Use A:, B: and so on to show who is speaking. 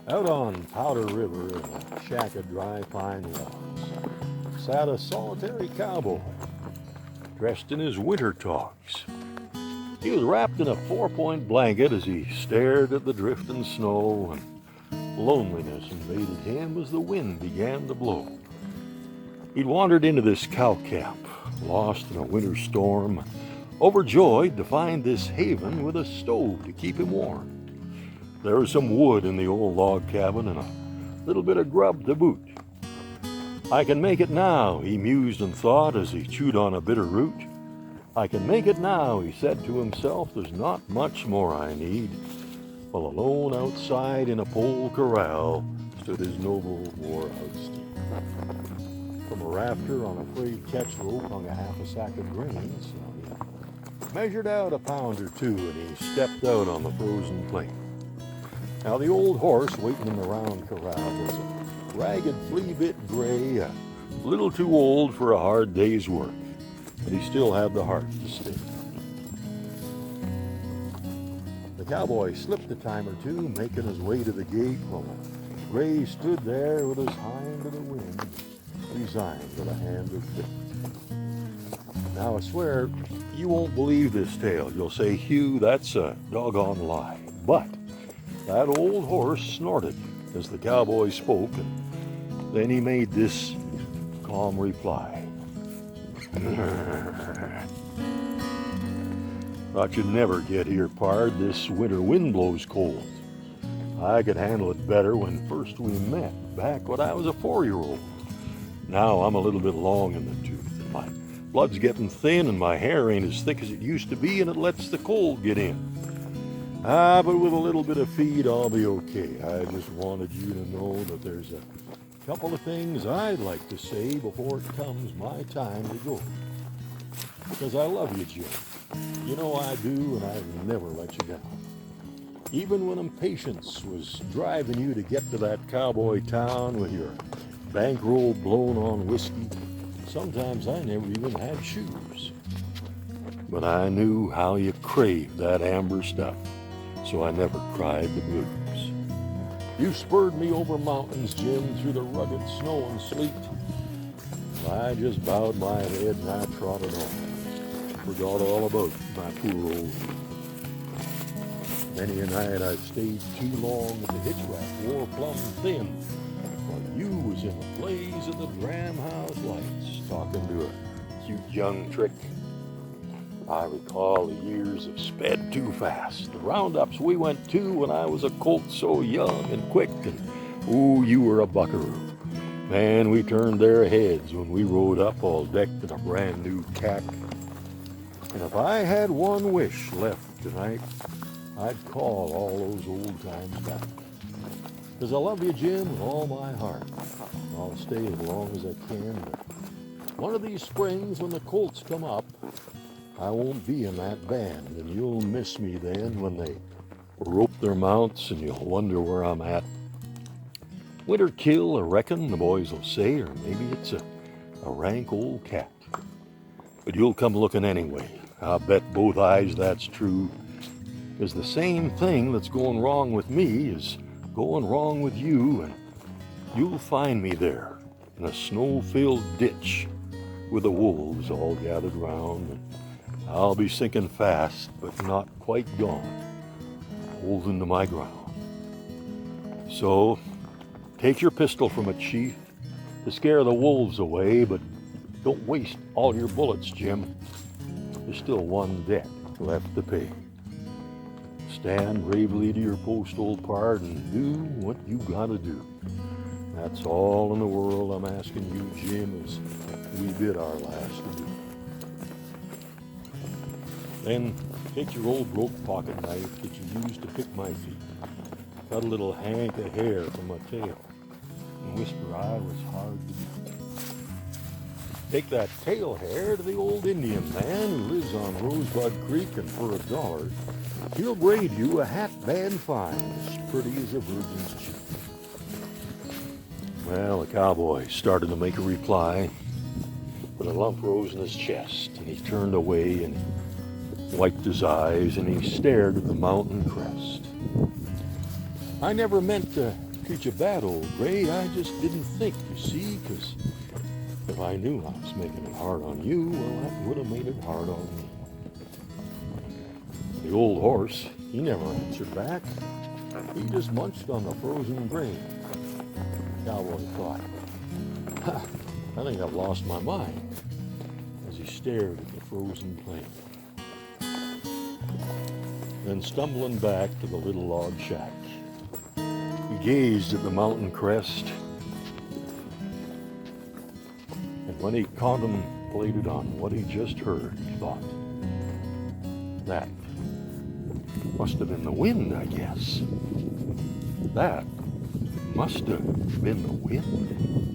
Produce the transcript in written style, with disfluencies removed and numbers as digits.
A: Out on Powder River in a shack of dry pine logs sat a solitary cowboy, dressed in his winter togs. He was wrapped in a 4-point blanket as he stared at the drifting snow, and loneliness invaded him as the wind began to blow. He'd wandered into this cow camp, lost in a winter storm, overjoyed to find this haven with a stove to keep him warm. There was some wood in the old log cabin and a little bit of grub to boot. I can make it now, he mused and thought as he chewed on a bitter root. I can make it now, he said to himself, there's not much more I need. While alone outside in a pole corral stood his noble wore-out steed. From a rafter on a frayed catch rope hung a half a sack of grains. He measured out a pound or two and he stepped out on the frozen plain. Now the old horse waiting in the round corral was a ragged flea-bit gray, a little too old for a hard day's work, but he still had the heart to stay. The cowboy slipped a time or two, making his way to the gate, while the gray stood there with his hind to the wind, resigned to the hand of fate. Now I swear, you won't believe this tale. You'll say, Hugh, that's a doggone lie. But that old horse snorted as the cowboy spoke, and then he made this calm reply. Thought you'd never get here, pard. This winter wind blows cold. I could handle it better when first we met, back when I was a 4-year-old. Now I'm a little bit long in the tooth, and my blood's getting thin, and my hair ain't as thick as it used to be, and it lets the cold get in. But with a little bit of feed, I'll be okay. I just wanted you to know that there's a couple of things I'd like to say before it comes my time to go. Because I love you, Jim. You know I do, and I've never let you down. Even when impatience was driving you to get to that cowboy town with your bankroll blown on whiskey, sometimes I never even had shoes. But I knew how you craved that amber stuff, so I never cried the blues. You spurred me over mountains, Jim, through the rugged snow and sleet. I just bowed my head and I trotted on. Forgot all about my poor old. Many a night I've stayed too long and the hitch rack wore plumb thin, while you was in the blaze of the dram house lights, talking to a cute young trick. I recall the years have sped too fast. The roundups we went to when I was a colt so young and quick, and ooh, you were a buckaroo. Man, we turned their heads when we rode up all decked in a brand new cack. And if I had one wish left tonight, I'd call all those old times back. 'Cause I love you, Jim, with all my heart. I'll stay as long as I can, but one of these springs when the colts come up, I won't be in that band, and you'll miss me then when they rope their mounts and you'll wonder where I'm at. Winter kill, I reckon, the boys will say, or maybe it's a rank old cat. But you'll come looking anyway. I'll bet both eyes that's true. 'Cause the same thing that's going wrong with me is going wrong with you, and you'll find me there in a snow-filled ditch with the wolves all gathered round, and I'll be sinking fast, but not quite gone, holding to my ground. So, take your pistol from its sheath to scare the wolves away, but don't waste all your bullets, Jim. There's still one debt left to pay. Stand bravely to your post, old pard, and do what you gotta do. That's all in the world I'm asking you, Jim, as we bid our last adieu. Then take your old broke pocket knife that you used to pick my feet. Cut a little hank of hair from my tail and whisper I was hard to beat. Take that tail hair to the old Indian man who lives on Rosebud Creek, and for $1, he'll braid you a hat band fine, as pretty as a virgin's cheek. Well, the cowboy started to make a reply, but a lump rose in his chest, and he turned away and wiped his eyes, and he stared at the mountain crest. I never meant to treat you bad, old Gray. I just didn't think, you see, 'cause if I knew I was making it hard on you, well, that would have made it hard on me. The old horse, he never answered back. He just munched on the frozen grain. Cowboy thought, "Ha, I think I've lost my mind," as he stared at the frozen plain. Then stumbling back to the little log shack, he gazed at the mountain crest, and when he contemplated on what he just heard, he thought, that must have been the wind, I guess. That must have been the wind.